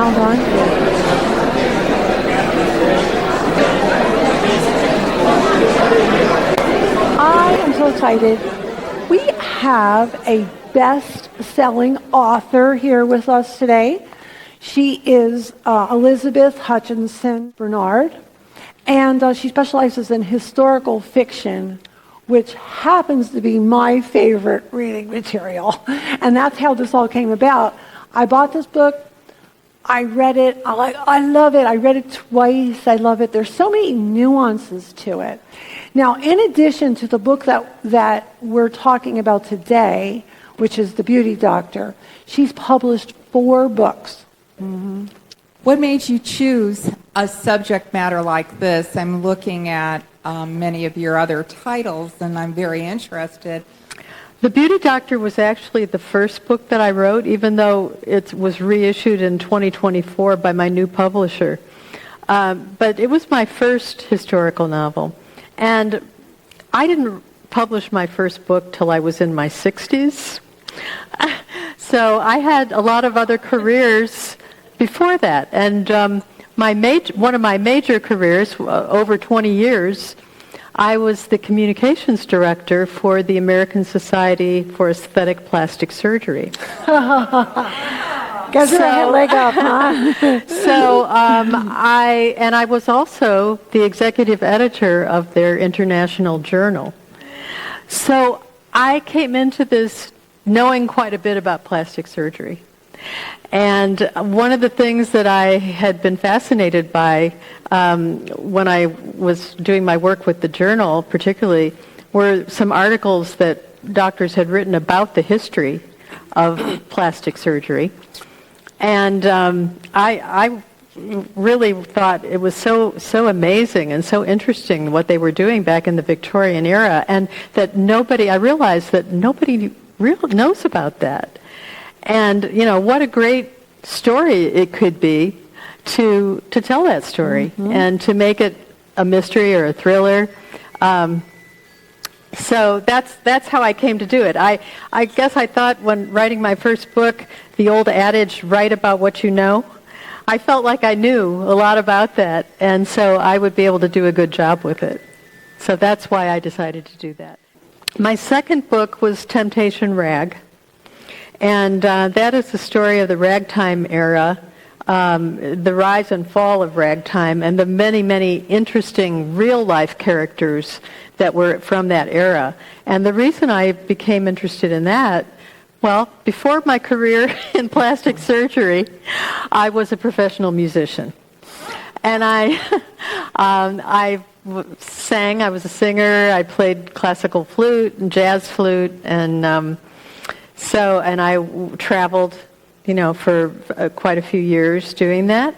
sound on? I am so excited. We have a best-selling author here with us today. She is Elizabeth Hutchison Bernard, and she specializes in historical fiction, which happens to be my favorite reading material. And that's how this all came about. I bought this book. I read it. I love it. I read it twice. I love it. There's so many nuances to it. Now, in addition to the book that we're talking about today, which is The Beauty Doctor, she's published 4 books. Mm-hmm. What made you choose a subject matter like this? I'm looking at many of your other titles, and I'm very interested. The Beauty Doctor was actually the first book that I wrote, even though it was reissued in 2024 by my new publisher. But it was my first historical novel. And I didn't publish my first book till I was in my 60s. So I had a lot of other careers before that. And one of my major careers, over 20 years, I was the communications director for the American Society for Aesthetic Plastic Surgery. Guys, so, a leg up, huh? So I was also the executive editor of their international journal. So I came into this knowing quite a bit about plastic surgery. And one of the things that I had been fascinated by when I was doing my work with the journal particularly were some articles that doctors had written about the history of plastic surgery. And I really thought it was so amazing and so interesting what they were doing back in the Victorian era, and that I realized that nobody really knows about that. And, what a great story it could be to tell that story, mm-hmm. and to make it a mystery or a thriller. So that's how I came to do it. I guess I thought when writing my first book, the old adage, write about what you know, I felt like I knew a lot about that, and so I would be able to do a good job with it. So that's why I decided to do that. My second book was Temptation Rag. And that is the story of the ragtime era, the rise and fall of ragtime, and the many, many interesting real-life characters that were from that era. And the reason I became interested in that, well, before my career in plastic surgery, I was a professional musician. And I sang, I was a singer, I played classical flute and jazz flute, and I traveled, for quite a few years doing that.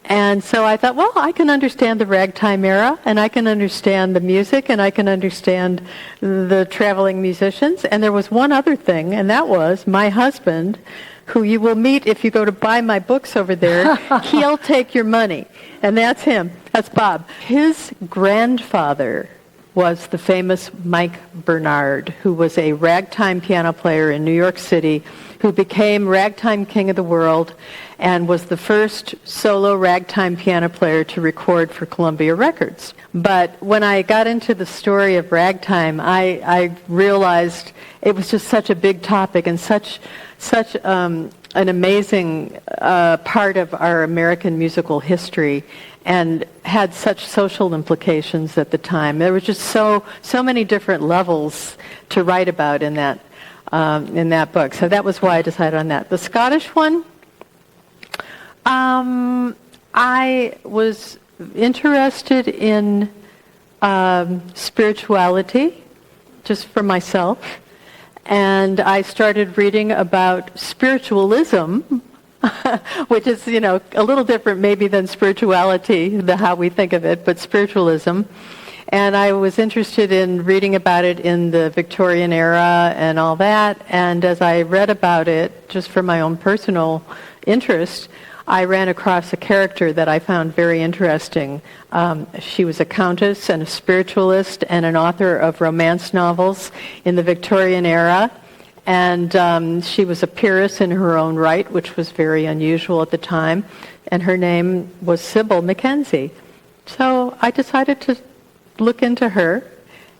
And so I thought, well, I can understand the ragtime era, and I can understand the music, and I can understand the traveling musicians. And there was one other thing, and that was my husband, who you will meet if you go to buy my books over there. He'll take your money. And that's him. That's Bob. His grandfather was the famous Mike Bernard, who was a ragtime piano player in New York City, who became ragtime king of the world and was the first solo ragtime piano player to record for Columbia Records. But when I got into the story of ragtime, I realized it was just such a big topic and such an amazing part of our American musical history, and had such social implications at the time. There were just so many different levels to write about in that book. So that was why I decided on that. The Scottish one, I was interested in spirituality, just for myself, and I started reading about spiritualism, which is, a little different maybe than spirituality, how we think of it, but spiritualism. And I was interested in reading about it in the Victorian era and all that. And as I read about it, just for my own personal interest, I ran across a character that I found very interesting. She was a countess and a spiritualist and an author of romance novels in the Victorian era. And she was a peeress in her own right, which was very unusual at the time. And her name was Sybil Mackenzie. So I decided to look into her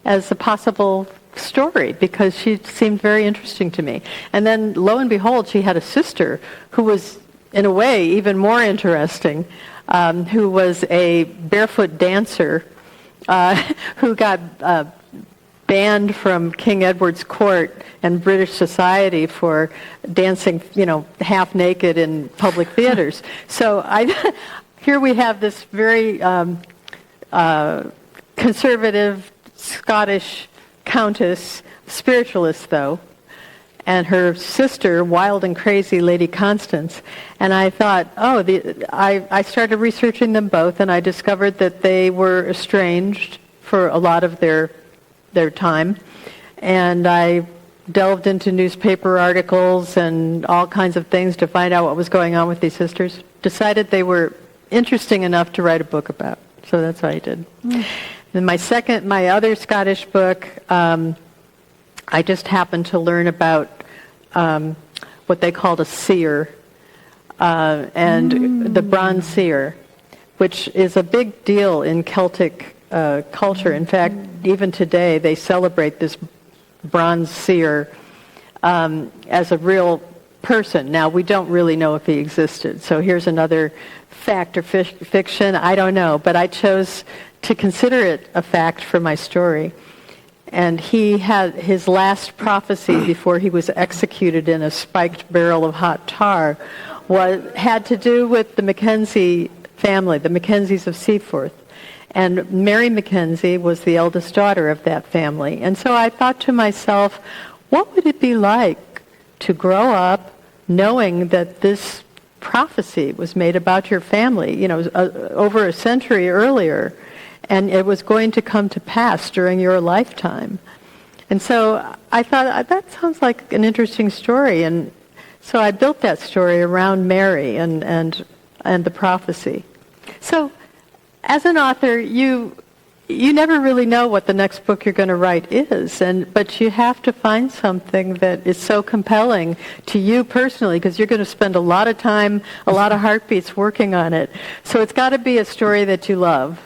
as a possible story because she seemed very interesting to me. And then, lo and behold, she had a sister who was, in a way, even more interesting, who was a barefoot dancer who got banned from King Edward's court and British society for dancing, half naked in public theaters. So here we have this very conservative Scottish countess, spiritualist though, and her sister, wild and crazy Lady Constance. And I thought, I started researching them both, and I discovered that they were estranged for a lot of their time. And I delved into newspaper articles and all kinds of things to find out what was going on with these sisters. Decided they were interesting enough to write a book about. So that's what I did. And my other Scottish book, I just happened to learn about what they called a seer, and the bronze seer, which is a big deal in Celtic culture. In fact, even today they celebrate this bronze seer as a real person. Now, we don't really know if he existed, so here's another fact or fiction, I don't know, but I chose to consider it a fact for my story. And he had his last prophecy before he was executed in a spiked barrel of hot tar had to do with the Mackenzie family, the Mackenzies of Seaforth. And Mary Mackenzie was the eldest daughter of that family. And so I thought to myself, what would it be like to grow up knowing that this prophecy was made about your family, over a century earlier, and it was going to come to pass during your lifetime? And so I thought, that sounds like an interesting story. And so I built that story around Mary and the prophecy. So as an author, you never really know what the next book you're going to write is, but you have to find something that is so compelling to you personally, because you're going to spend a lot of time, a lot of heartbeats working on it. So it's got to be a story that you love.